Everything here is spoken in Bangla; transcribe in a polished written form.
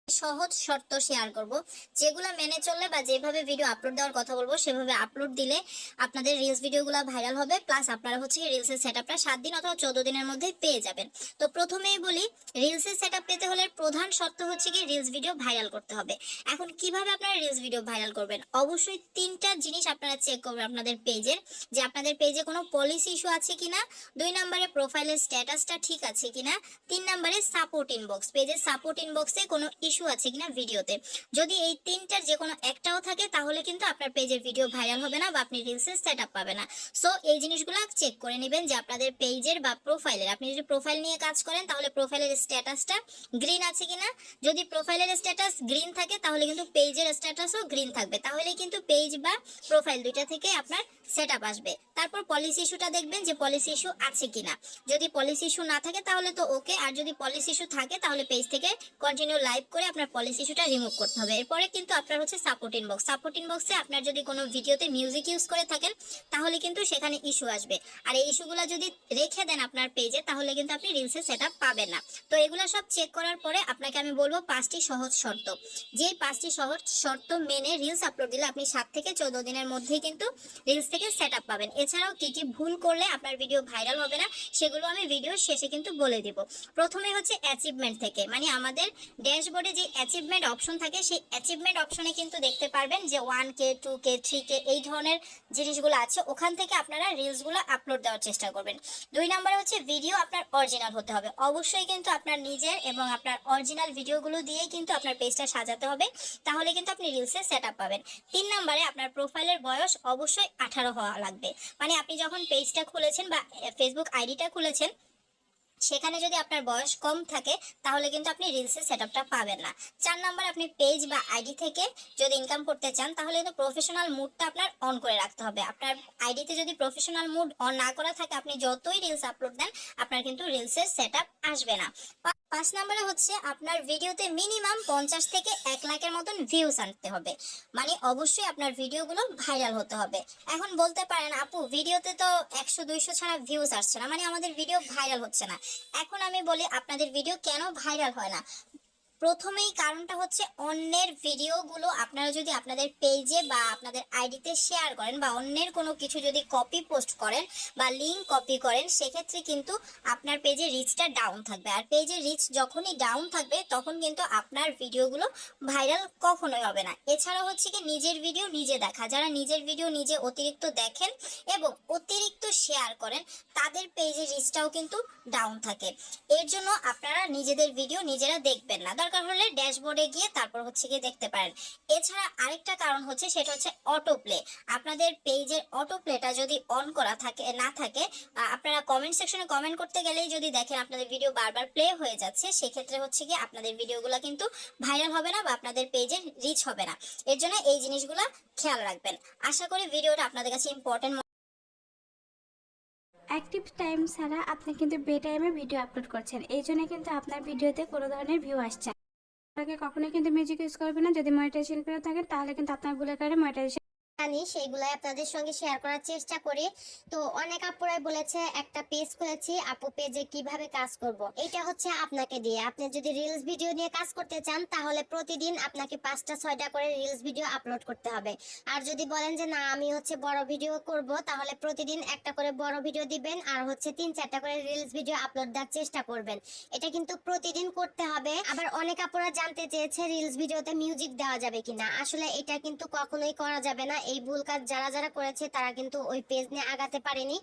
সহজ শর্ত শেয়ার করব, যেগুলো মেনে চললে বা যেভাবে ভিডিও আপলোড দেওয়ার কথা বলবো সেভাবে আপলোড দিলে আপনাদের রিলস ভিডিওগুলো ভাইরাল হবে। প্লাস আপনারা হচ্ছে রিলসের সেটআপটা 7 দিন অথবা 14 দিনের মধ্যে পেয়ে যাবেন। তো প্রথমেই বলি, রিলসের সেটআপ পেতে হলে প্রধান শর্ত হচ্ছে কি রিলস ভিডিও ভাইরাল করতে হবে। এখন কিভাবে আপনারা রিলস ভিডিও ভাইরাল করবেন? অবশ্যই তিনটা জিনিস আপনারা চেক করবেন আপনাদের পেজের, যে আপনাদের পেজে কোনো পলিসি ইস্যু আছে কিনা, 2 নম্বরে প্রোফাইলের স্ট্যাটাসটা ঠিক আছে কিনা, 3 নম্বরে সাপোর্ট ইনবক্স, পেজের সাপোর্ট ইনবক্সে কোনো ইস্যু আছে কিনা ভিডিওতে। যদি এই তিনটার যে কোনো একটাও থাকে তাহলে কিন্তু আপনার পেজের ভিডিও ভাইরাল হবে না বা আপনি রিলসের সেটআপ পাবে না। সো এই জিনিসগুলো চেক করে নেবেন যে আপনাদের পেজের বা প্রোফাইলের, আপনি যদি প্রোফাইল নিয়ে কাজ করেন তাহলে প্রোফাইলের স্ট্যাটাসটা গ্রিন আছে কিনা। যদি প্রোফাইলের স্ট্যাটাস গ্রিন থাকে তাহলে কিন্তু পেজের স্ট্যাটাসও গ্রিন থাকবে, তাহলে কিন্তু পেজ বা প্রোফাইল দুইটা থেকে আপনার সেটআপ আসবে। তারপর পলিসি ইস্যুটা দেখবেন যে পলিসি ইস্যু আছে কিনা। যদি পলিসি ইস্যু না থাকে তাহলে তো ওকে, আর যদি পলিসি ইস্যু থাকে তাহলে পেজ থেকে কন্টিনিউ লাইভ করে আপনার পলিসি ইস্যুটা রিমুভ করতে হবে। এরপরে কিন্তু আপনার হচ্ছে সাপোর্ট ইনবক্স, সাপোর্ট ইনবক্সে আপনার যদি কোনো ভিডিওতে মিউজিক ইউজ করে থাকেন তাহলে কিন্তু সেখানে ইস্যু আসবে। আর এই ইস্যুগুলো যদি রেখে দেন আপনার পেজে তাহলে কিন্তু আপনি রিলসের সেটআপ পাবেন না। তো এগুলো সব চেক করার পরে আপনাকে আমি বলবো 5টি সহজ শর্ত, যেই 5টি সহজ শর্ত মেনে রিলস আপলোড দিলে আপনি 7 থেকে 14 দিনের মধ্যেই কিন্তু রিলস থেকে সেটআপ পাবেন। এছাড়াও কি কি ভুল করলে আপনার ভিডিও ভাইরাল হবে না সেগুলো আমি ভিডিওর শেষে কিন্তু বলে দিব। প্রথমে হচ্ছে অ্যাচিভমেন্ট থেকে, মানে আমাদের ড্যাশবোর্ডে যে অ্যাচিভমেন্ট অপশন থাকে সেই অ্যাচিভমেন্ট অপশনে কিন্তু দেখতে পারবেন যে 1K 2K 3K এই ধরনের জিনিসগুলো আছে, ওখান থেকে আপনারা রিলসগুলো আপলোড দেওয়ার চেষ্টা করবেন। 2 নম্বরে হচ্ছে ভিডিও আপনার অরিজিনাল হতে হবে। অবশ্যই কিন্তু আপনার নিজের এবং আপনার অরিজিনাল ভিডিওগুলো দিয়েই কিন্তু আপনার পেজটা সাজাতে হবে, তাহলে কিন্তু আপনি রিলসে সেটআপ পাবেন। 3 নম্বরে আপনার প্রোফাইলের বয়স অবশ্যই 18 হওয়া লাগবে, মানে আপনি যখন পেজটা খুলেছেন বা ফেসবুক আইডিটা খুলেছেন সেখানে যদি আপনার বয়স কম থাকে তাহলে কিন্তু আপনি রিলসের সেটআপটা পাবেন না। 4 নাম্বার, আপনি পেজ বা আইডি থেকে যদি ইনকাম করতে চান তাহলে কিন্তু প্রফেশনাল মুডটা আপনার অন করে রাখতে হবে। আপনার আইডিতে যদি প্রফেশনাল মুড অন না করা থাকে আপনি যতই রিলস আপলোড দেন আপনার কিন্তু রিলসের সেটআপ আসবে না। 5 নম্বরে হচ্ছে আপনার ভিডিওতে মিনিমাম 50 থেকে 1 লাখের মতন ভিউজ আনতে হবে, মানে অবশ্যই আপনার ভিডিওগুলো ভাইরাল হতে হবে। এখন বলতে পারেন আপু ভিডিওতে তো 100 200 ছাড়া ভিউজ আসছে না, মানে আমাদের ভিডিও ভাইরাল হচ্ছে না। এখন আমি বলি আপনাদের ভিডিও কেন ভাইরাল হয় না। প্রথমেই কারণটা হচ্ছে অন্যের ভিডিওগুলো আপনারা যদি আপনাদের পেজে বা আপনাদের আইডিতে শেয়ার করেন বা অন্যের কোনো কিছু যদি কপি পোস্ট করেন বা লিঙ্ক কপি করেন সেক্ষেত্রে কিন্তু আপনার পেজে রিচটা ডাউন থাকবে। আর পেজের রিচ যখনই ডাউন থাকবে তখন কিন্তু আপনার ভিডিওগুলো ভাইরাল কখনোই হবে না। এছাড়া হচ্ছে কি নিজের ভিডিও নিজে দেখা, যারা নিজের ভিডিও নিজে অতিরিক্ত দেখেন এবং অতিরিক্ত শেয়ার করেন তাদের পেজের রিচটাও কিন্তু ডাউন থাকে। এর জন্য আপনারা নিজেদের ভিডিও নিজেরা দেখবেন না, দরকার হলে ড্যাশবোর্ডে গিয়ে তারপর হচ্ছে গিয়ে দেখতে পারেন। এছাড়া আরেকটা কারণ হচ্ছে সেটা হচ্ছে অটো প্লে। আপনাদের পেজের অটো প্লেটা যদি অন করা থাকে না থাকে, আপনারা কমেন্ট সেকশনে কমেন্ট করতে গেলেই যদি দেখেন আপনাদের ভিডিও বারবার প্লে হয়ে যাচ্ছে সেক্ষেত্রে হচ্ছে কি আপনাদের ভিডিওগুলো কিন্তু ভাইরাল হবে না বা আপনাদের পেজে রিচ হবে না। এর জন্য এই জিনিসগুলো খেয়াল রাখবেন। আশা করি ভিডিওটা আপনাদের কাছে ইম্পর্টেন্ট। অ্যাক্টিভ টাইম ছাড়া আপনি কিন্তু বে টাইমে ভিডিও আপলোড করছেন, এই জন্য কিন্তু আপনার ভিডিওতে কোনো ধরনের ভিউ আসছে না। আপনাকে কখনোই কিন্তু মিউজিক ইউজ করবে না। যদি মনিটাইজেশন পেয়ে থাকেন তাহলে কিন্তু আপনার ভুলের কারণে মনিটাইজেশন জানি সেইগুলাই আপনাদের সঙ্গে শেয়ার করার চেষ্টা করি। তো অনেক আপুরাই বলেছে একটা পেজ খুলেছি, আপু পেজে কিভাবে কাজ করব। এটা হচ্ছে আপনাকে দিয়ে, আপনি যদি রিলস ভিডিও নিয়ে কাজ করতে চান তাহলে প্রতিদিন আপনাকে 5টা 6টা করে রিলস ভিডিও আপলোড করতে হবে। আর যদি বলেন যে না আমি হচ্ছে বড় ভিডিও করব তাহলে প্রতিদিন একটা করে বড় ভিডিও দিবেন আর হচ্ছে 3 4টা করে রিলস ভিডিও আপলোড দেওয়ার চেষ্টা করবেন। এটা কিন্তু প্রতিদিন করতে হবে। আবার অনেক আপুরা জানতে চেয়েছে রিলস ভিডিওতে মিউজিক দেওয়া যাবে কিনা। আসলে এটা কিন্তু কখনোই করা যাবে না। এই ভুল কাজ যারা যারা করেছে তারা কিন্তু ওই পেজ নিয়ে আগাতে পারেনি।